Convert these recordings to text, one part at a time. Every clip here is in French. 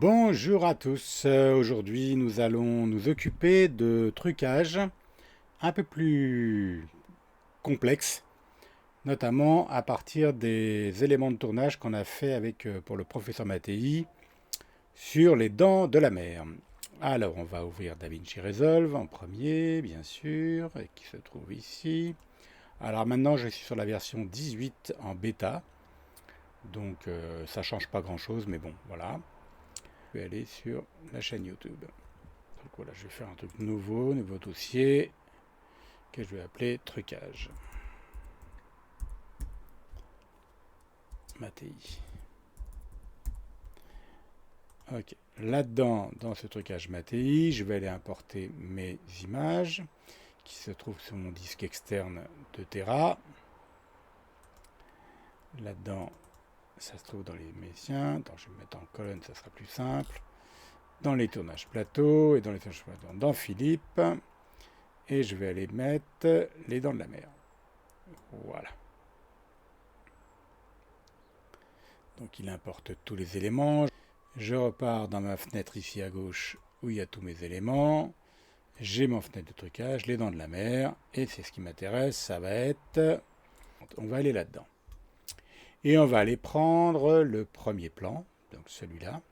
Bonjour à tous. Aujourd'hui, nous allons nous occuper de trucage un peu plus complexe, notamment à partir des éléments de tournage qu'on a fait avec pour le professeur Mattei sur les dents de la mer. Alors, on va ouvrir DaVinci Resolve en premier, bien sûr, et qui se trouve ici. Alors maintenant, je suis sur la version 18 en bêta, donc ça change pas grand-chose, mais bon, voilà. Je vais aller sur la chaîne YouTube. Donc voilà, je vais faire un truc nouveau dossier, que je vais appeler trucage. Mattei. Ok. Là-dedans, dans ce trucage Mattei, je vais aller importer mes images qui se trouvent sur mon disque externe de Tera. Là-dedans, ça se trouve dans les messiens. Attends, je vais me mettre en colonne, ça sera plus simple. Dans les tournages plateau et dans les tournages plateau dans Philippe. Et je vais aller mettre les dents de la mer. Voilà. Donc il importe tous les éléments. Je repars dans ma fenêtre ici à gauche où il y a tous mes éléments. J'ai mon fenêtre de trucage, les dents de la mer. Et c'est ce qui m'intéresse, ça va être... On va aller là-dedans. Et on va aller prendre le premier plan, donc celui-là,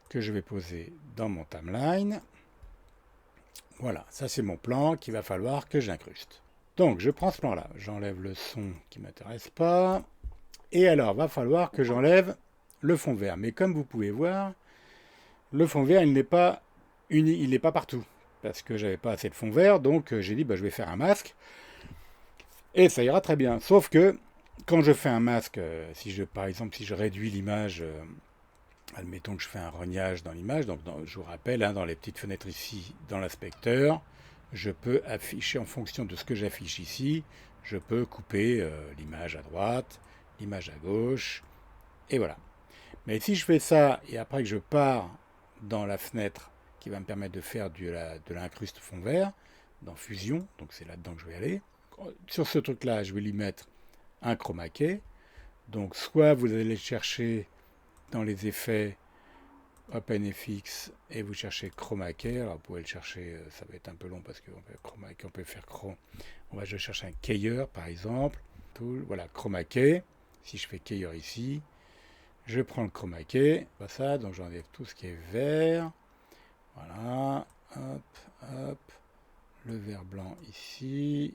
que je vais poser dans mon timeline. Voilà, ça c'est mon plan qu'il va falloir que j'incruste. Donc je prends ce plan-là, j'enlève le son qui ne m'intéresse pas. Et alors, va falloir que j'enlève le fond vert. Mais comme vous pouvez voir, le fond vert, il n'est pas uni, il n'est pas partout. Parce que j'avais pas assez de fond vert, donc j'ai dit, bah, je vais faire un masque. Et ça ira très bien. Sauf que, quand je fais un masque, par exemple, si je réduis l'image, admettons que je fais un rognage dans l'image, donc je vous rappelle, hein, dans les petites fenêtres ici, dans l'inspecteur, je peux afficher, en fonction de ce que j'affiche ici, je peux couper l'image à droite, l'image à gauche, et voilà. Mais si je fais ça, et après que je pars dans la fenêtre qui va me permettre de faire de l'incruste fond vert, dans Fusion, donc c'est là-dedans que je vais aller, sur ce truc-là, je vais lui mettre un chroma key. Donc soit vous allez chercher dans les effets OpenFX et vous cherchez chroma key. Alors vous pouvez le chercher, ça va être un peu long parce qu'on peut faire chroma. Je chercher un keyer par exemple. Voilà, chroma key. Si je fais keyer ici, je prends le chroma key, pas ça, donc j'enlève tout ce qui est vert. Voilà, hop, hop, le vert blanc ici.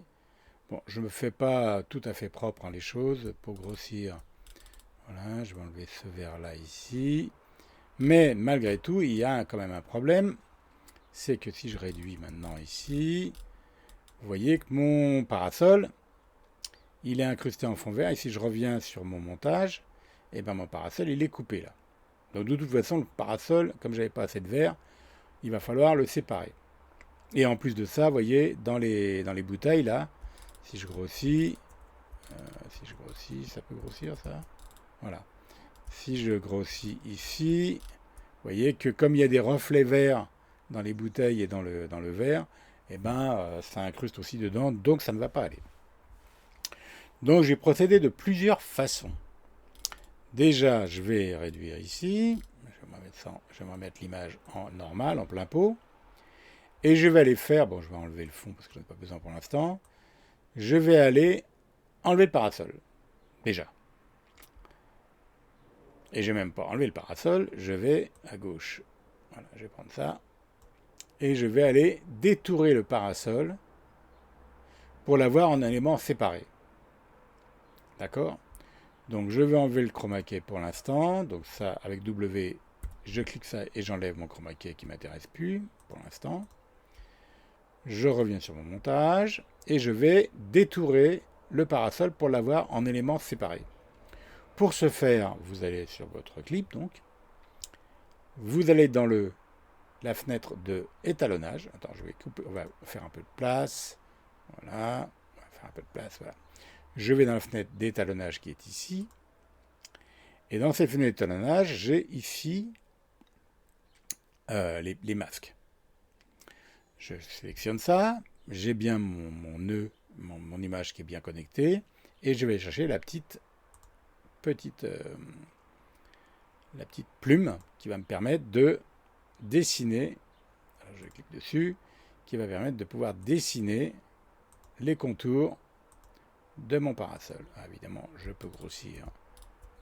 Bon, je ne me fais pas tout à fait propre les choses pour grossir. Voilà, je vais enlever ce vert là ici. Mais malgré tout, il y a quand même un problème. C'est que si je réduis maintenant ici, vous voyez que mon parasol, il est incrusté en fond vert. Et si je reviens sur mon montage, et ben mon parasol, il est coupé là. Donc de toute façon, le parasol, comme j'avais pas assez de vert, il va falloir le séparer. Et en plus de ça, vous voyez, dans les bouteilles là, si je grossis, ça peut grossir ça. Voilà. Si je grossis ici, vous voyez que comme il y a des reflets verts dans les bouteilles et dans le verre, eh ben, ça incruste aussi dedans, donc ça ne va pas aller. Donc j'ai procédé de plusieurs façons. Déjà, je vais réduire ici. Je vais mettre l'image en normal, en plein pot. Et je vais aller faire, bon, je vais enlever le fond parce que je n'en ai pas besoin pour l'instant. Je vais aller enlever le parasol. Déjà. Et je n'ai même pas enlevé le parasol. Je vais à gauche. Voilà, je vais prendre ça. Et je vais aller détourer le parasol pour l'avoir en éléments séparés. D'accord? Donc je vais enlever le chroma key pour l'instant. Donc ça, avec W, je clique ça et j'enlève mon chroma key qui ne m'intéresse plus pour l'instant. Je reviens sur mon montage et je vais détourer le parasol pour l'avoir en éléments séparés. Pour ce faire, vous allez sur votre clip, donc. Vous allez dans la fenêtre de étalonnage. Attends, je vais couper, on va faire un peu de place. Voilà, on va faire un peu de place, voilà. Je vais dans la fenêtre d'étalonnage qui est ici. Et dans cette fenêtre d'étalonnage, j'ai ici les masques. Je sélectionne ça. J'ai bien mon nœud, mon image qui est bien connectée. Et je vais chercher la petite la petite plume qui va me permettre de dessiner, alors je clique dessus, qui va permettre de pouvoir dessiner les contours de mon parasol. Ah, évidemment, je peux grossir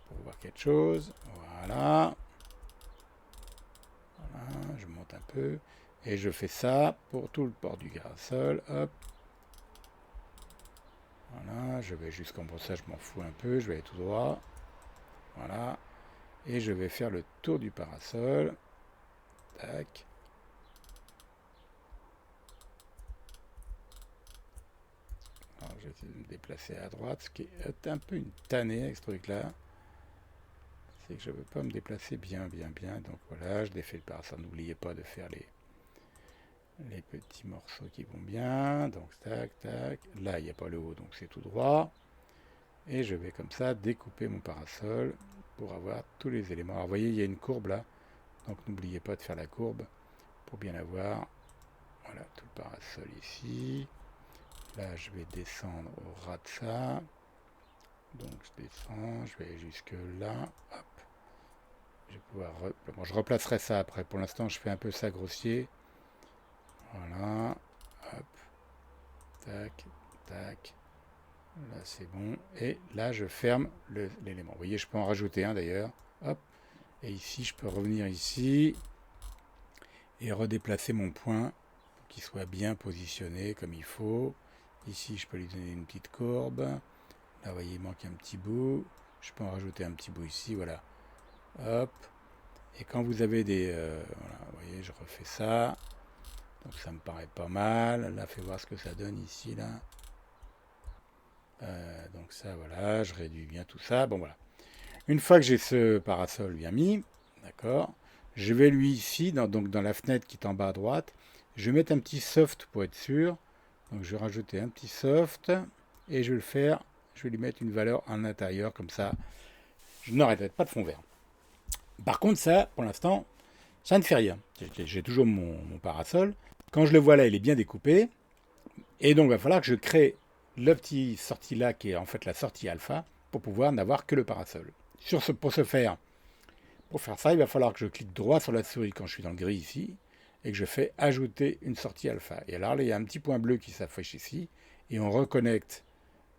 pour voir quelque chose. Voilà. Voilà, je monte un peu. Et je fais ça pour tout le port du parasol. Hop. Voilà, je vais jusqu'en ça, je m'en fous un peu. Je vais aller tout droit. Voilà. Et je vais faire le tour du parasol. Tac. Alors, je vais essayer de me déplacer à droite, ce qui est un peu une tannée avec ce truc-là. C'est que je ne veux pas me déplacer bien. Donc voilà, je défais le parasol. N'oubliez pas de faire les petits morceaux qui vont bien. Donc tac. Là, il n'y a pas le haut, donc c'est tout droit. Et je vais comme ça découper mon parasol pour avoir tous les éléments. Alors vous voyez, il y a une courbe là. Donc n'oubliez pas de faire la courbe pour bien avoir. Voilà, tout le parasol ici. Là, je vais descendre au ras de ça. Donc je descends, je vais aller jusque là. Hop. Je vais pouvoir... Bon, je replacerai ça après. Pour l'instant, je fais un peu ça grossier. Voilà. Hop. Tac. Là, c'est bon. Et là, je ferme l'élément. Vous voyez, je peux en rajouter un d'ailleurs. Hop. Et ici, je peux revenir ici et redéplacer mon point pour qu'il soit bien positionné comme il faut. Ici, je peux lui donner une petite courbe. Là, vous voyez, il manque un petit bout. Je peux en rajouter un petit bout ici. Voilà. Hop. Et quand vous avez des... voilà, vous voyez, je refais ça. Donc ça me paraît pas mal. Là, fais voir ce que ça donne ici, là. Donc ça, voilà, je réduis bien tout ça. Bon, voilà. Une fois que j'ai ce parasol bien mis, d'accord, je vais lui ici, donc dans la fenêtre qui est en bas à droite, je vais mettre un petit soft pour être sûr. Donc je vais rajouter un petit soft et je vais le faire, je vais lui mettre une valeur en intérieur comme ça. Je n'arrête pas de fond vert. Par contre, ça, pour l'instant, ça ne fait rien. J'ai toujours mon parasol. Quand je le vois là, il est bien découpé. Et donc, il va falloir que je crée le petit sortie là, qui est en fait la sortie alpha, pour pouvoir n'avoir que le parasol. Pour faire ça, il va falloir que je clique droit sur la souris quand je suis dans le gris ici, et que je fais ajouter une sortie alpha. Et alors là, il y a un petit point bleu qui s'affiche ici, et on reconnecte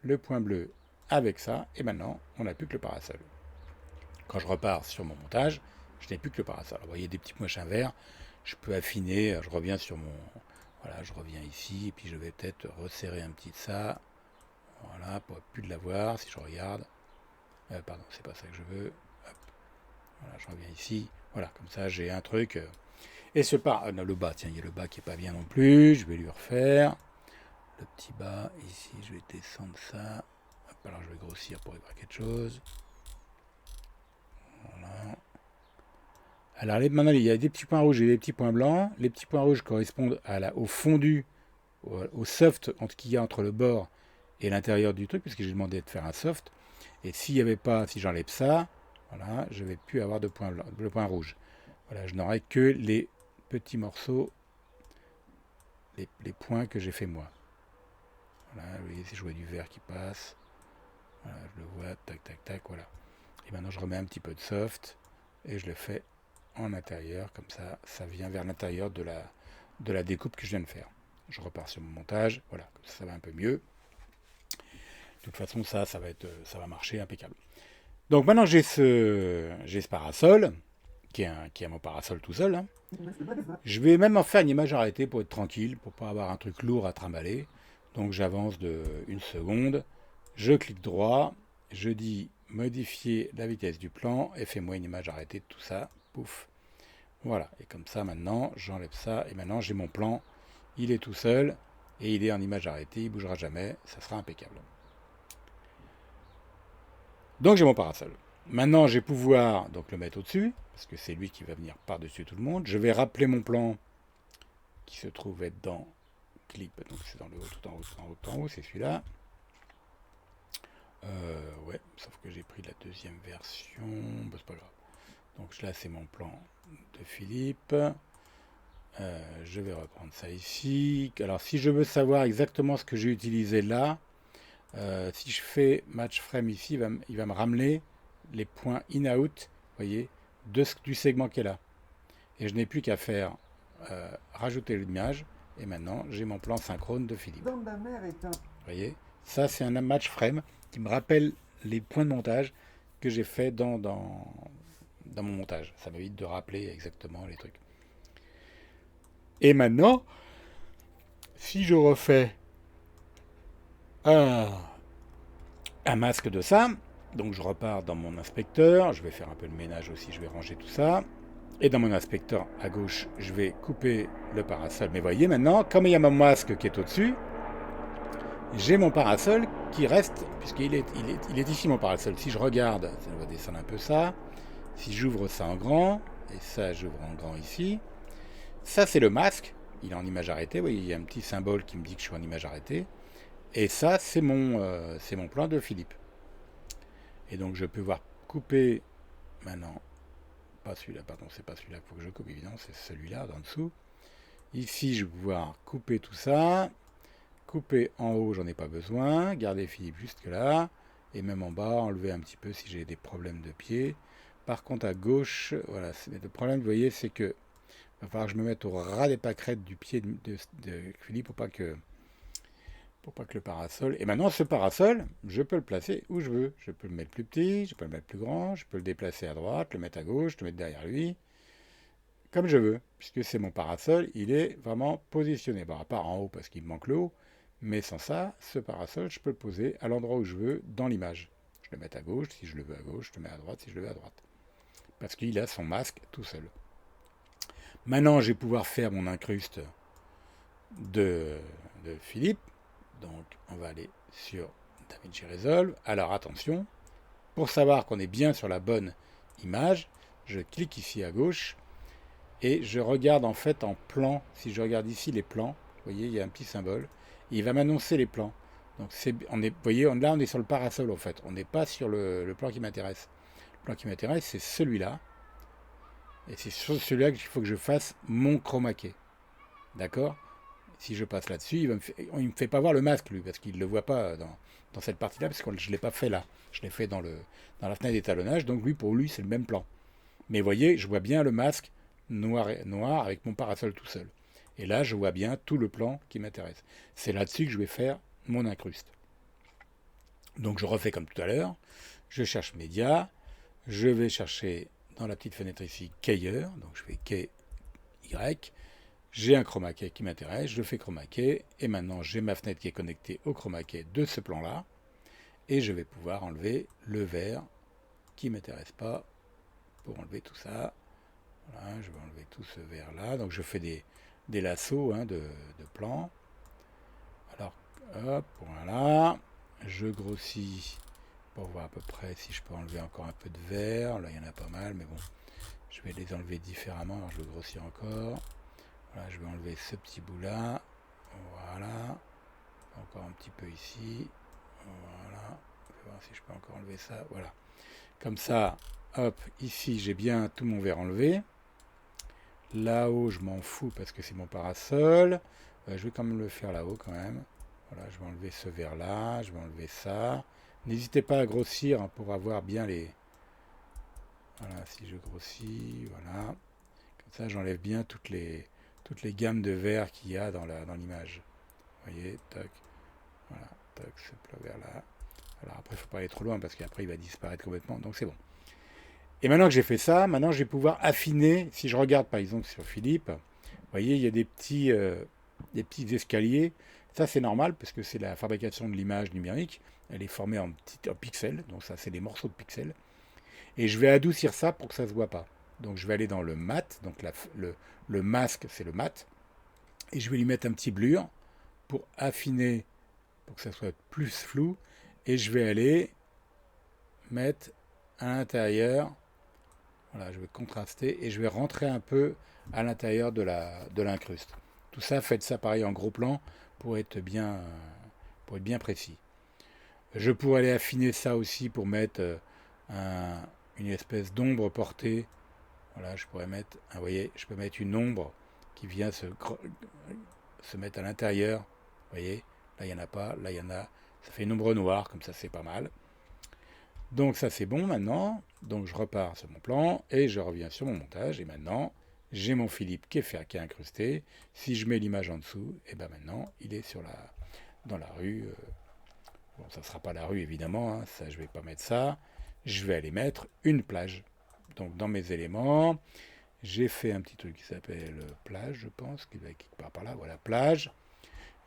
le point bleu avec ça, et maintenant, on n'a plus que le parasol. Quand je repars sur mon montage, je n'ai plus que le parasol. Alors, vous voyez des petits machins verts, je peux affiner, je reviens sur mon... Voilà, je reviens ici, et puis je vais peut-être resserrer un petit de ça. Voilà, pour plus de l'avoir, si je regarde. Pardon, c'est pas ça que je veux. Hop. Voilà, je reviens ici. Voilà, comme ça, j'ai un truc. Et ce par... non, le bas, tiens, il y a le bas qui est pas bien non plus. Je vais lui refaire. Le petit bas, ici, je vais descendre ça. Hop, alors je vais grossir pour y voir quelque chose. Voilà. Alors maintenant, il y a des petits points rouges et des petits points blancs. Les petits points rouges correspondent au fondu, au soft qu'il y a entre le bord et l'intérieur du truc, puisque j'ai demandé de faire un soft. Et s'il n'y avait pas, si j'enlève ça, voilà, je ne vais plus avoir de point, de point rouge. Voilà, je n'aurai que les petits morceaux, les points que j'ai fait moi. Voilà, vous voyez, si je vois du vert qui passe, voilà, je le vois, tac, voilà. Et maintenant, je remets un petit peu de soft et je le fais en intérieur, comme ça, ça vient vers l'intérieur de la découpe que je viens de faire. Je repars sur mon montage, voilà, ça va un peu mieux. De toute façon, ça va marcher impeccable. Donc maintenant j'ai ce parasol, qui est mon parasol tout seul. Hein. Je vais même en faire une image arrêtée pour être tranquille, pour pas avoir un truc lourd à trimballer. Donc j'avance de 1 seconde, je clique droit, je dis modifier la vitesse du plan et fais-moi une image arrêtée de tout ça. Pouf. Voilà, et comme ça maintenant, j'enlève ça et maintenant j'ai mon plan. Il est tout seul et il est en image arrêtée, il ne bougera jamais, ça sera impeccable. Donc j'ai mon parasol. Maintenant, je vais pouvoir donc le mettre au-dessus, parce que c'est lui qui va venir par-dessus tout le monde. Je vais rappeler mon plan qui se trouve être dans clip, donc c'est dans le haut, tout en haut, c'est celui-là. Ouais, sauf que j'ai pris la deuxième version, bah, c'est pas grave. Donc là, c'est mon plan de Philippe. Je vais reprendre ça ici. Alors, si je veux savoir exactement ce que j'ai utilisé là, si je fais match frame ici, il va me ramener les points in-out, vous voyez, du segment qui est là. Et je n'ai plus qu'à faire rajouter l'image. Et maintenant, j'ai mon plan synchrone de Philippe. Dans ma mère est un... Vous voyez, ça c'est un match frame qui me rappelle les points de montage que j'ai fait dans mon montage. Ça m'évite de rappeler exactement les trucs. Et maintenant, si je refais un, un masque de ça, donc je repars dans mon inspecteur, je vais faire un peu de ménage aussi, je vais ranger tout ça. Et dans mon inspecteur à gauche, je vais couper le parasol. Mais voyez maintenant, comme il y a mon masque qui est au-dessus, j'ai mon parasol qui reste, puisqu'il est ici mon parasol. Si je regarde, ça va descendre un peu ça. Si j'ouvre ça en grand, et ça j'ouvre en grand ici, ça c'est le masque, il est en image arrêtée, vous voyez, il y a un petit symbole qui me dit que je suis en image arrêtée. Et ça c'est mon plan de Philippe. Et donc je peux voir couper maintenant, pas celui-là, pardon, c'est pas celui-là qu'il faut que je coupe, évidemment, c'est celui-là d'en dessous. Ici je vais pouvoir couper tout ça. Couper en haut, j'en ai pas besoin. Garder Philippe jusque là. Et même en bas, enlever un petit peu si j'ai des problèmes de pied. Par contre, à gauche, voilà, le problème, vous voyez, c'est que il va falloir que je me mette au ras des pâquerettes du pied de Philippe pour pas que le parasol. Et maintenant, ce parasol, je peux le placer où je veux. Je peux le mettre plus petit, je peux le mettre plus grand, je peux le déplacer à droite, le mettre à gauche, le mettre derrière lui, comme je veux, puisque c'est mon parasol, il est vraiment positionné. Bon, à part en haut parce qu'il me manque l'eau, mais sans ça, ce parasol, je peux le poser à l'endroit où je veux dans l'image. Je le mets à gauche, si je le veux à gauche, je le mets à droite, si je le veux à droite. Parce qu'il a son masque tout seul. Maintenant, je vais pouvoir faire mon incruste de Philippe. Donc, on va aller sur DaVinci Resolve. Alors, attention, pour savoir qu'on est bien sur la bonne image, je clique ici à gauche et je regarde en fait en plan. Si je regarde ici les plans, vous voyez, il y a un petit symbole. Et il va m'annoncer les plans. Donc, vous voyez, là, on est sur le parasol en fait. On n'est pas sur le plan qui m'intéresse. Le plan qui m'intéresse, c'est celui-là. Et c'est sur celui-là qu'il faut que je fasse mon chroma key. D'accord? Si je passe là-dessus, il ne me fait pas voir le masque, lui, parce qu'il ne le voit pas dans cette partie-là, parce que je ne l'ai pas fait là. Je l'ai fait dans la fenêtre d'étalonnage, donc pour lui, c'est le même plan. Mais vous voyez, je vois bien le masque noir avec mon parasol tout seul. Et là, je vois bien tout le plan qui m'intéresse. C'est là-dessus que je vais faire mon incruste. Donc je refais comme tout à l'heure. Je cherche média. Je vais chercher dans la petite fenêtre ici Keyer. Donc je fais Key Y. J'ai un chroma key qui m'intéresse. Je fais chroma key. Et maintenant, j'ai ma fenêtre qui est connectée au chroma key de ce plan-là. Et je vais pouvoir enlever le vert qui ne m'intéresse pas pour enlever tout ça. Voilà, je vais enlever tout ce vert là. Donc je fais des lassos de plans. Alors, hop, voilà. Je grossis pour voir à peu près si je peux enlever encore un peu de vert. Là, il y en a pas mal, mais bon, je vais les enlever différemment. Alors, je vais grossir encore. Voilà, je vais enlever ce petit bout là. Voilà. Encore un petit peu ici. Voilà. Je vais voir si je peux encore enlever ça. Voilà. Comme ça, hop, ici, j'ai bien tout mon vert enlevé. Là-haut, je m'en fous parce que c'est mon parasol. Je vais quand même le faire là-haut quand même. Voilà, je vais enlever ce vert-là, je vais enlever ça. N'hésitez pas à grossir hein, pour avoir bien les... Voilà, si je grossis, voilà. Comme ça, j'enlève bien toutes les gammes de verts qu'il y a dans l'image. Vous voyez, toc, voilà, toc, ce plat vert-là. Alors après, il ne faut pas aller trop loin parce qu'après, il va disparaître complètement. Donc c'est bon. Et maintenant que j'ai fait ça, maintenant je vais pouvoir affiner. Si je regarde par exemple sur Philippe, vous voyez, il y a des petits escaliers. Ça c'est normal parce que c'est la fabrication de l'image numérique. Elle est formée en pixels, donc ça c'est des morceaux de pixels. Et je vais adoucir ça pour que ça ne se voit pas. Donc je vais aller dans le mat, donc le masque c'est le mat. Et je vais lui mettre un petit blur pour affiner, pour que ça soit plus flou. Et je vais aller mettre à l'intérieur. Voilà, je vais contraster et je vais rentrer un peu à l'intérieur de l'incruste. Tout ça, faites ça pareil en gros plan pour être bien précis. Je pourrais aller affiner ça aussi pour mettre une espèce d'ombre portée. Voilà, je pourrais mettre, vous voyez, je peux mettre une ombre qui vient se mettre à l'intérieur. Vous voyez, là il n'y en a pas, là il y en a. Ça fait une ombre noire, comme ça c'est pas mal. Donc ça c'est bon maintenant. Donc je repars sur mon plan et je reviens sur mon montage. Et maintenant, j'ai mon Philippe qui est incrusté. Si je mets l'image en dessous, et ben maintenant, il est dans la rue. Bon, ça ne sera pas la rue évidemment, hein, ça je vais pas mettre ça. Je vais aller mettre une plage. Donc dans mes éléments, j'ai fait un petit truc qui s'appelle plage, je pense, qui va quelque part par là. Voilà, plage.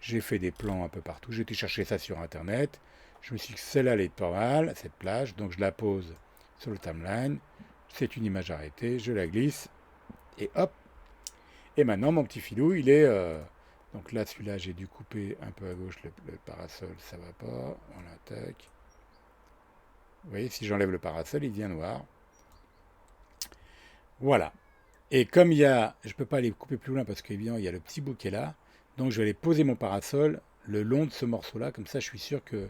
J'ai fait des plans un peu partout. J'ai été chercher ça sur internet. Je me suis dit que celle-là elle est pas mal, cette plage. Donc je la pose sur le timeline. C'est une image arrêtée. Je la glisse. Et hop. Et maintenant mon petit filou, il est. Donc là, celui-là, j'ai dû couper un peu à gauche le parasol. Ça va pas. On l'attaque. Vous voyez, si j'enlève le parasol, il devient noir. Voilà. Et comme il y a, je ne peux pas aller couper plus loin parce qu'évidemment il y a le petit bout qui est là, donc je vais aller poser mon parasol le long de ce morceau-là, comme ça je suis sûr que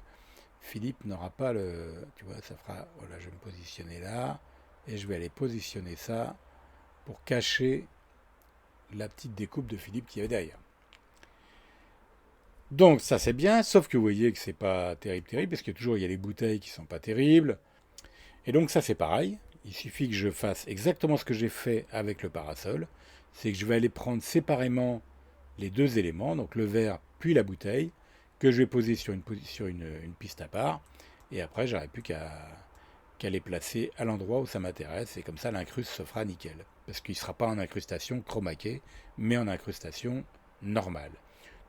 Philippe n'aura pas le, tu vois, ça fera, voilà, je vais me positionner là, et je vais aller positionner ça pour cacher la petite découpe de Philippe qui est derrière. Donc ça c'est bien, sauf que vous voyez que c'est pas terrible, parce que toujours il y a les bouteilles qui sont pas terribles, et donc ça c'est pareil. Il suffit que je fasse exactement ce que j'ai fait avec le parasol. C'est que je vais aller prendre séparément les deux éléments, donc le verre puis la bouteille, que je vais poser sur une piste à part. Et après, j'aurai plus qu'à les placer à l'endroit où ça m'intéresse. Et comme ça, l'incruste se fera nickel. Parce qu'il ne sera pas en incrustation chromaquée, mais en incrustation normale.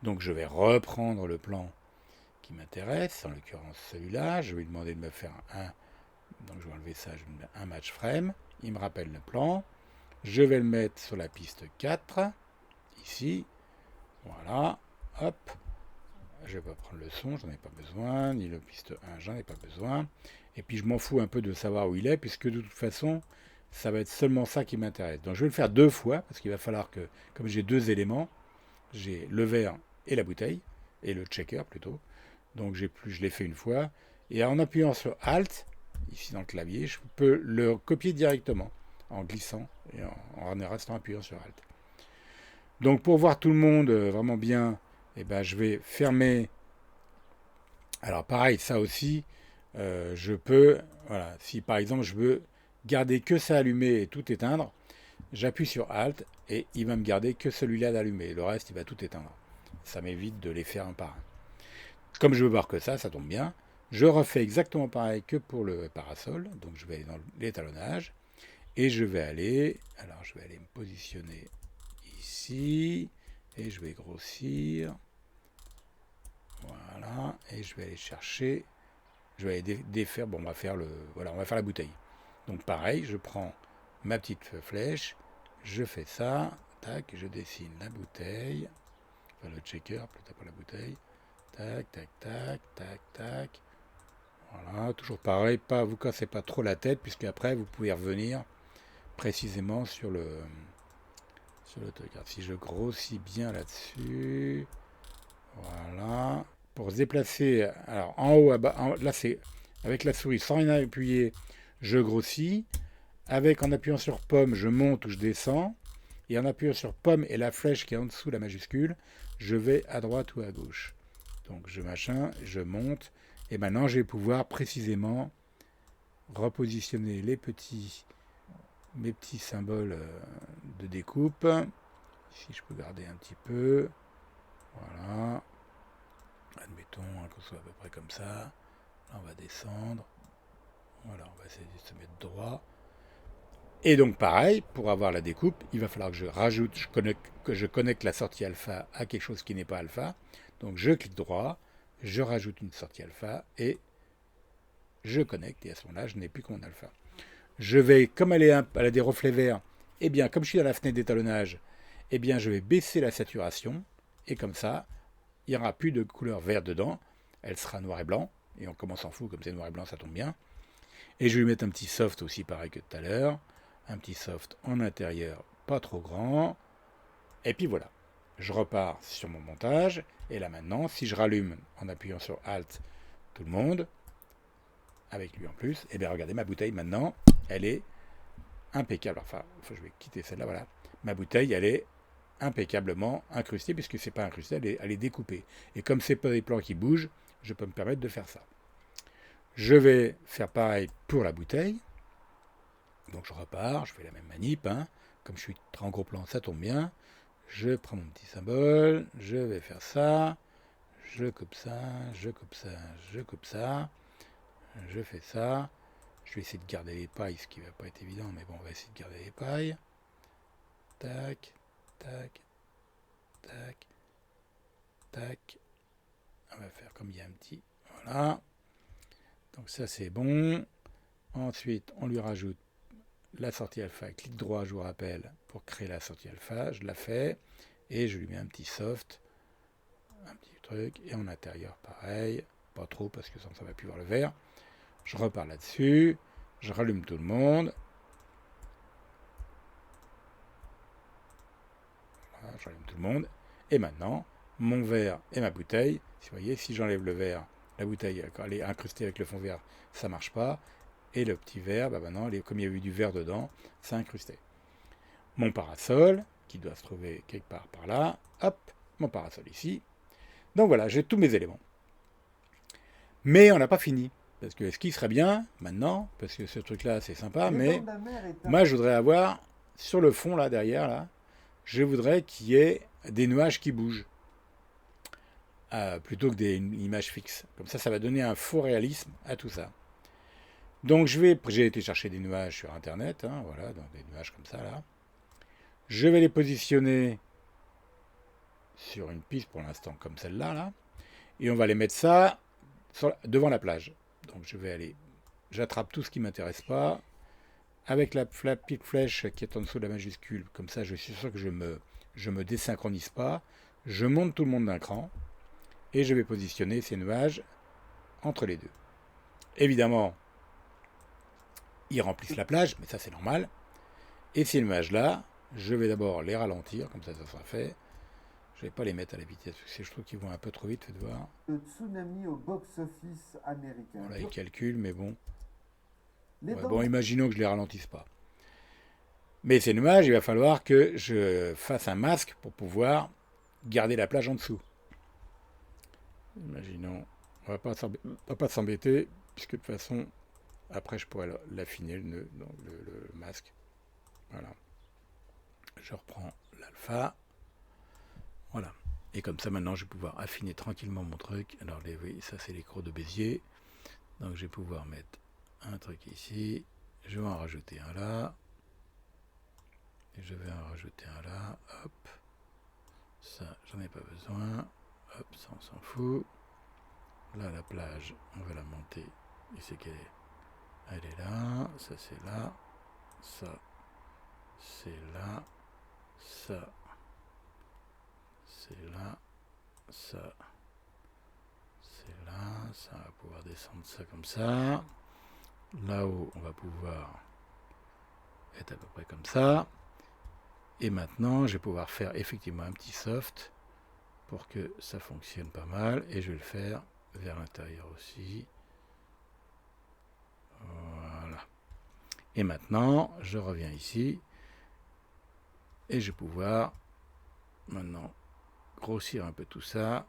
Donc je vais reprendre le plan qui m'intéresse, en l'occurrence celui-là. Je vais lui demander de me faire donc je vais enlever ça, je vais mettre un match frame. Il me rappelle le plan. Je vais le mettre sur la piste 4, ici. Voilà. Hop. Je vais pas prendre le son, j'en ai pas besoin. Ni le piste 1, j'en ai pas besoin. Et puis je m'en fous un peu de savoir où il est, puisque de toute façon, ça va être seulement ça qui m'intéresse. Donc je vais le faire deux fois, parce qu'il va falloir que, comme j'ai deux éléments, j'ai le verre et la bouteille, et le checker plutôt. Donc je l'ai fait une fois. Et en appuyant sur Alt, ici dans le clavier, je peux le copier directement en glissant et en restant appuyant sur Alt. Donc pour voir tout le monde vraiment bien, eh ben, je vais fermer. Alors pareil, ça aussi, je peux, voilà, si par exemple je veux garder que ça allumé et tout éteindre, j'appuie sur Alt et il va me garder que celui-là d'allumé. Le reste, il va tout éteindre. Ça m'évite de les faire un par un. Comme je veux voir que ça tombe bien. Je refais exactement pareil que pour le parasol. Donc je vais aller dans l'étalonnage. Et je vais aller me positionner ici. Et je vais grossir. Voilà. Et je vais aller chercher. Je vais aller défaire. Bon, on va faire la bouteille. Donc pareil, je prends ma petite flèche. Je fais ça. Tac, je dessine la bouteille. Enfin, le checker, plutôt pas la bouteille. Tac, tac, tac, tac, tac. Voilà, toujours pareil, pas vous cassez pas trop la tête, puisque après vous pouvez revenir précisément sur le truc. Alors, si je grossis bien là-dessus, voilà. Pour se déplacer, alors en haut, à bas, là c'est avec la souris sans rien appuyer, je grossis. En appuyant sur pomme, je monte ou je descends. Et en appuyant sur pomme et la flèche qui est en dessous, la majuscule, je vais à droite ou à gauche. Donc je monte. Et maintenant, je vais pouvoir précisément repositionner mes petits symboles de découpe. Ici, je peux garder un petit peu. Voilà. Admettons qu'on soit à peu près comme ça. Là, on va descendre. Voilà, on va essayer de se mettre droit. Et donc pareil, pour avoir la découpe, il va falloir que je connecte la sortie alpha à quelque chose qui n'est pas alpha. Donc je clique droit, je rajoute une sortie alpha et je connecte. Et à ce moment-là, je n'ai plus que mon alpha. Je vais, comme elle a des reflets verts, eh bien, comme je suis dans la fenêtre d'étalonnage, eh bien, je vais baisser la saturation. Et comme ça, il n'y aura plus de couleur vert dedans. Elle sera noir et blanc. Et on s'en fout, comme c'est noir et blanc, ça tombe bien. Et je vais lui mettre un petit soft aussi, pareil que tout à l'heure. Un petit soft en intérieur, pas trop grand. Et puis voilà. Je repars sur mon montage. Et là maintenant, si je rallume en appuyant sur Alt tout le monde, avec lui en plus, et bien regardez ma bouteille maintenant, elle est impeccable. Enfin, je vais quitter celle-là, voilà. Ma bouteille, elle est impeccablement incrustée, puisque c'est pas incrusté, elle est découpée. Et comme c'est pas des plans qui bougent, je peux me permettre de faire ça. Je vais faire pareil pour la bouteille. Donc je repars, je fais la même manip. Hein. Comme je suis en gros plan, ça tombe bien. Je prends mon petit symbole, je vais faire ça. Je coupe ça, je coupe ça, je coupe ça. Je fais ça. Je vais essayer de garder les pailles, ce qui va pas être évident, mais bon, on va essayer de garder les pailles. Tac, tac, tac, tac. On va faire comme il y a un petit. Voilà. Donc ça c'est bon. Ensuite, on lui rajoute la sortie alpha. Clic droit, je vous rappelle, pour créer la sortie alpha. Je la fais. Et je lui mets un petit soft. Un petit truc. Et en intérieur, pareil. Pas trop parce que sinon ça va plus voir le vert. Je repars là-dessus. Je rallume tout le monde. Voilà, je rallume tout le monde. Et maintenant, mon verre et ma bouteille. Si vous voyez, si j'enlève le verre, la bouteille, quand elle est incrustée avec le fond vert, ça ne marche pas. Et le petit verre, bah maintenant, comme il y a eu du verre dedans, c'est incrusté. Mon parasol, qui doit se trouver quelque part par là. Hop, mon parasol ici. Donc voilà, j'ai tous mes éléments. Mais on n'a pas fini. Parce que ce qui serait bien, maintenant, parce que ce truc-là, c'est sympa, mais moi, je voudrais avoir, sur le fond, là, derrière, là, je voudrais qu'il y ait des nuages qui bougent. Plutôt que des images fixes. Comme ça va donner un faux réalisme à tout ça. Donc, j'ai été chercher des nuages sur Internet, hein, voilà, donc des nuages comme ça, là. Je vais les positionner sur une piste, pour l'instant, comme celle-là, là. Et on va les mettre ça devant la plage. Donc, je vais aller, j'attrape tout ce qui ne m'intéresse pas. Avec la petite flèche qui est en dessous de la majuscule, comme ça, je suis sûr que je me désynchronise pas. Je monte tout le monde d'un cran. Et je vais positionner ces nuages entre les deux. Évidemment, ils remplissent la plage, mais ça c'est normal. Et ces nuages-là, je vais d'abord les ralentir, comme ça sera fait. Je ne vais pas les mettre à la vitesse, parce que je trouve qu'ils vont un peu trop vite, faites voir. Le tsunami au box-office américain. Voilà, ils calculent, mais bon. Ouais, bon, imaginons que je ne les ralentisse pas. Mais ces nuages, il va falloir que je fasse un masque pour pouvoir garder la plage en dessous. Imaginons, on va pas s'embêter, puisque de toute façon, après je pourrais l'affiner le masque. Voilà. Je reprends l'alpha. Voilà. Et comme ça maintenant je vais pouvoir affiner tranquillement mon truc. Alors oui, ça c'est les crocs de Bézier. Donc je vais pouvoir mettre un truc ici. Je vais en rajouter un là. Et je vais en rajouter un là. Hop. Ça, j'en ai pas besoin. Hop, ça on s'en fout. Là, la plage, on va la monter. Et c'est qu'elle est. Elle est là. Ça, c'est là. Ça, c'est là. Ça, c'est là. Ça, c'est là. Ça, on va pouvoir descendre ça comme ça. Là-haut, on va pouvoir être à peu près comme ça. Et maintenant, je vais pouvoir faire effectivement un petit soft pour que ça fonctionne pas mal. Et je vais le faire vers l'intérieur aussi. Voilà. Et maintenant, je reviens ici. Et je vais pouvoir maintenant grossir un peu tout ça.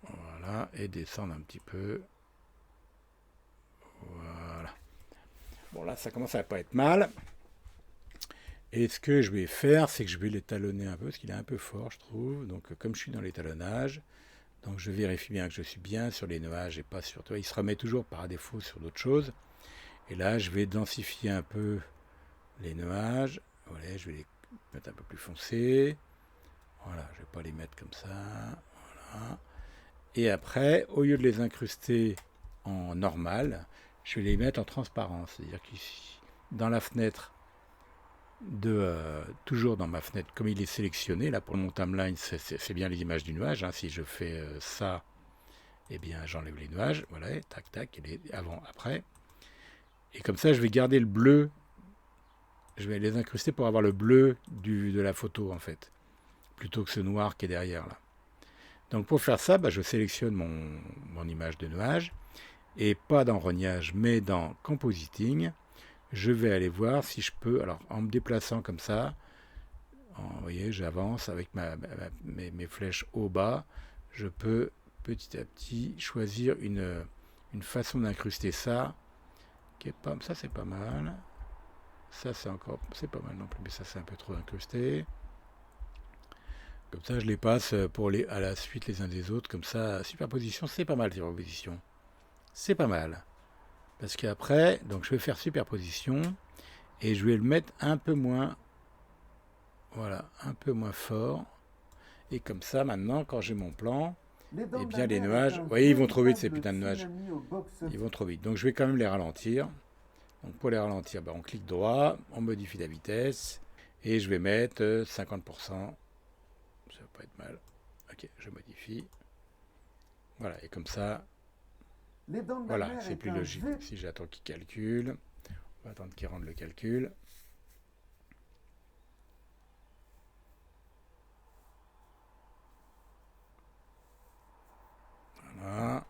Voilà. Et descendre un petit peu. Voilà. Bon, là, ça commence à pas être mal. Et ce que je vais faire, c'est que je vais l'étalonner un peu, parce qu'il est un peu fort, je trouve. Donc, comme je suis dans l'étalonnage, donc je vérifie bien que je suis bien sur les nuages et pas sur toi. Il se remet toujours par défaut sur d'autres choses. Et là, je vais densifier un peu les nuages. Voilà, je vais les mettre un peu plus foncés. Voilà, je ne vais pas les mettre comme ça. Voilà. Et après, au lieu de les incruster en normal, je vais les mettre en transparence. C'est-à-dire qu'ici, dans la fenêtre, toujours dans ma fenêtre, comme il est sélectionné, là pour mon timeline, c'est bien les images du nuage. Hein. Si je fais ça, eh bien j'enlève les nuages. Voilà, tac, tac, avant, après. Et comme ça, je vais garder le bleu. Je vais les incruster pour avoir le bleu de la photo, en fait, plutôt que ce noir qui est derrière, là. Donc pour faire ça, je sélectionne mon image de nuage, et pas dans rognage, mais dans compositing. Je vais aller voir si je peux, alors en me déplaçant comme ça, vous voyez, j'avance avec mes flèches haut-bas, je peux petit à petit choisir une une façon d'incruster ça, qui est pas, ça c'est pas mal. Ça c'est pas mal non plus, mais ça c'est un peu trop incrusté. Comme ça je les passe à la suite les uns des autres, comme ça, superposition, c'est pas mal superposition. C'est pas mal. Parce qu'après, donc je vais faire superposition, et je vais le mettre un peu moins, voilà, un peu moins fort. Et comme ça, maintenant, quand j'ai mon plan, eh bien les nuages, vous voyez, ils vont trop vite ces putains de nuages. Ils vont trop vite. Donc je vais quand même les ralentir. Donc pour les ralentir, on clique droit, on modifie la vitesse, et je vais mettre 50%. Ça va pas être mal. Ok, je modifie. Voilà, et comme ça, voilà, c'est plus logique. Si j'attends qu'il calcule, on va attendre qu'il rende le calcul. Voilà.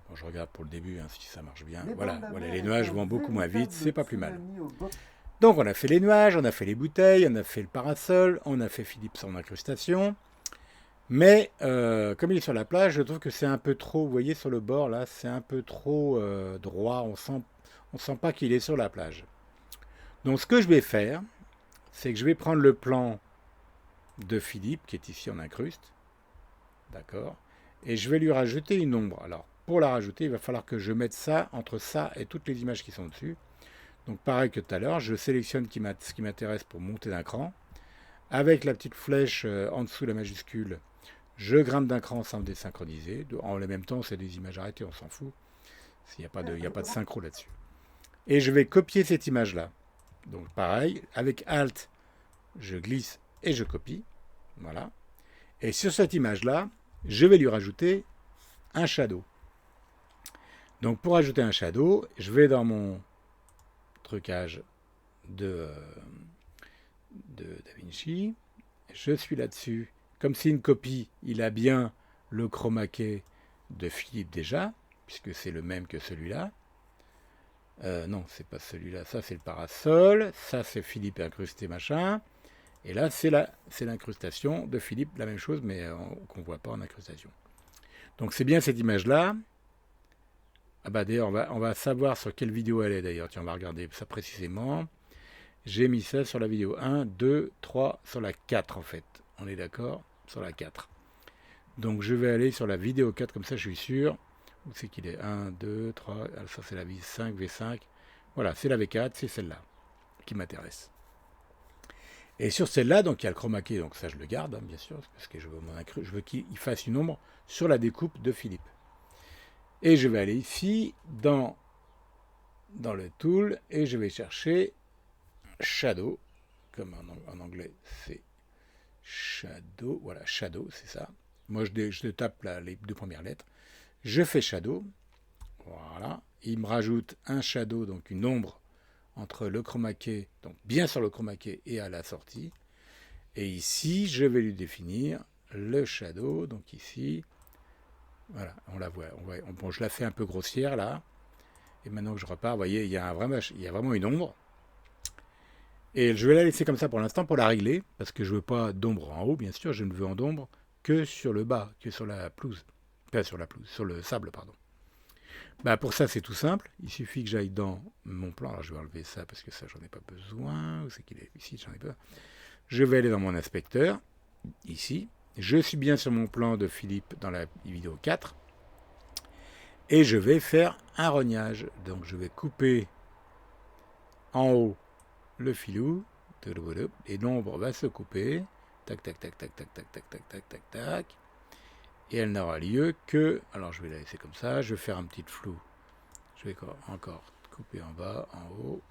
Bon, je regarde pour le début si ça marche bien. Voilà, les nuages vont beaucoup moins vite, c'est pas plus mal. Donc on a fait les nuages, on a fait les bouteilles, on a fait le parasol, on a fait Philippe sans incrustation. Mais comme il est sur la plage, je trouve que c'est un peu trop, vous voyez sur le bord là, c'est un peu trop droit, on sent pas qu'il est sur la plage. Donc ce que je vais faire, c'est que je vais prendre le plan de Philippe, qui est ici en incruste, d'accord, et je vais lui rajouter une ombre. Alors pour la rajouter, il va falloir que je mette ça entre ça et toutes les images qui sont dessus. Donc pareil que tout à l'heure, je sélectionne ce qui m'intéresse pour monter d'un cran. Avec la petite flèche en dessous de la majuscule, je grimpe d'un cran sans me désynchroniser. En même temps, c'est des images arrêtées, on s'en fout. Il n'y a pas de synchro là-dessus. Et je vais copier cette image-là. Donc pareil, avec Alt, je glisse et je copie. Voilà. Et sur cette image-là, je vais lui rajouter un shadow. Donc pour ajouter un shadow, je vais dans mon trucage de DaVinci. Je suis là-dessus. Comme c'est une copie, il a bien le chroma key de Philippe déjà, puisque c'est le même que celui-là. Non, c'est pas celui-là. Ça, c'est le parasol. Ça, c'est Philippe incrusté machin. Et là, c'est l'incrustation de Philippe, la même chose, mais qu'on ne voit pas en incrustation. Donc c'est bien cette image-là. Ah bah d'ailleurs, on va savoir sur quelle vidéo elle est d'ailleurs. Tiens, on va regarder ça précisément. J'ai mis ça sur la vidéo 1, 2, 3, sur la 4 en fait. On est d'accord? Sur la 4. Donc je vais aller sur la vidéo 4, comme ça je suis sûr. Où c'est qu'il est 1, 2, 3, alors ça c'est la V5, V5. Voilà, c'est la V4, c'est celle-là qui m'intéresse. Et sur celle-là, donc il y a le chroma key, donc ça je le garde, bien sûr, parce que je veux qu'il fasse une ombre sur la découpe de Philippe. Et je vais aller ici, dans le tool, et je vais chercher Shadow, comme en anglais c'est Shadow, voilà, Shadow, c'est ça. Moi je tape les deux premières lettres. Je fais Shadow, voilà. Il me rajoute un Shadow, donc une ombre entre le chroma key, donc bien sur le chroma key et à la sortie. Et ici, je vais lui définir le Shadow, donc ici, voilà, on la voit. Bon, je la fais un peu grossière là. Et maintenant que je repars, vous voyez, il y a vraiment une ombre. Et je vais la laisser comme ça pour l'instant pour la régler, parce que je ne veux pas d'ombre en haut, bien sûr, je ne veux en d'ombre que sur le bas, que sur la pelouse. Pas sur la pelouse, sur le sable, pardon. Bah pour ça, c'est tout simple. Il suffit que j'aille dans mon plan. Alors je vais enlever ça parce que ça, j'en ai pas besoin. Où c'est qu'il est? Ici, j'en ai pas. Je vais aller dans mon inspecteur, ici. Je suis bien sur mon plan de Philippe dans la vidéo 4. Et je vais faire un rognage. Donc je vais couper en haut le filou. Et l'ombre va se couper. Tac, tac, tac, tac, tac, tac, tac, tac, tac, tac, tac. Et elle n'aura lieu que... Alors je vais la laisser comme ça. Je vais faire un petit flou. Je vais encore couper en bas, en haut.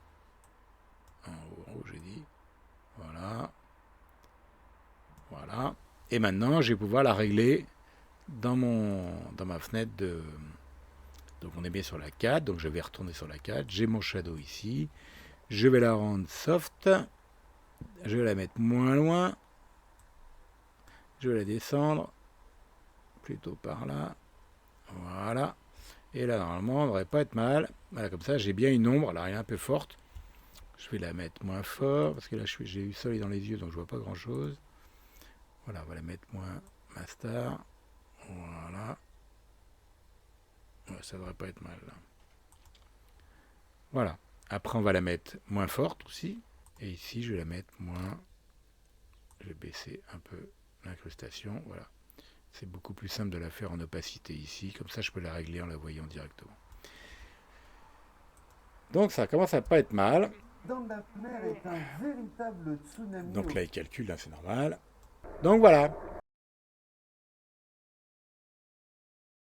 En haut, j'ai dit. Voilà. Voilà. Et maintenant, je vais pouvoir la régler dans ma fenêtre de... Donc on est bien sur la 4, donc je vais retourner sur la 4. J'ai mon shadow ici. Je vais la rendre soft. Je vais la mettre moins loin. Je vais la descendre. Plutôt par là. Voilà. Et là, normalement, on ne devrait pas être mal. Voilà, comme ça, j'ai bien une ombre. Alors, elle est un peu forte. Je vais la mettre moins fort, parce que là, j'ai eu soleil dans les yeux, donc je vois pas grand-chose. Voilà, on va la mettre moins master. Voilà. Ouais, ça devrait pas être mal là. Voilà. Après, on va la mettre moins forte aussi. Et ici, je vais la mettre moins. Je vais baisser un peu l'incrustation. Voilà. C'est beaucoup plus simple de la faire en opacité ici. Comme ça, je peux la régler en la voyant directement. Donc, ça commence à pas être mal. Dans la mer est un véritable tsunami. Donc là, il calcule, là, c'est normal. Donc voilà.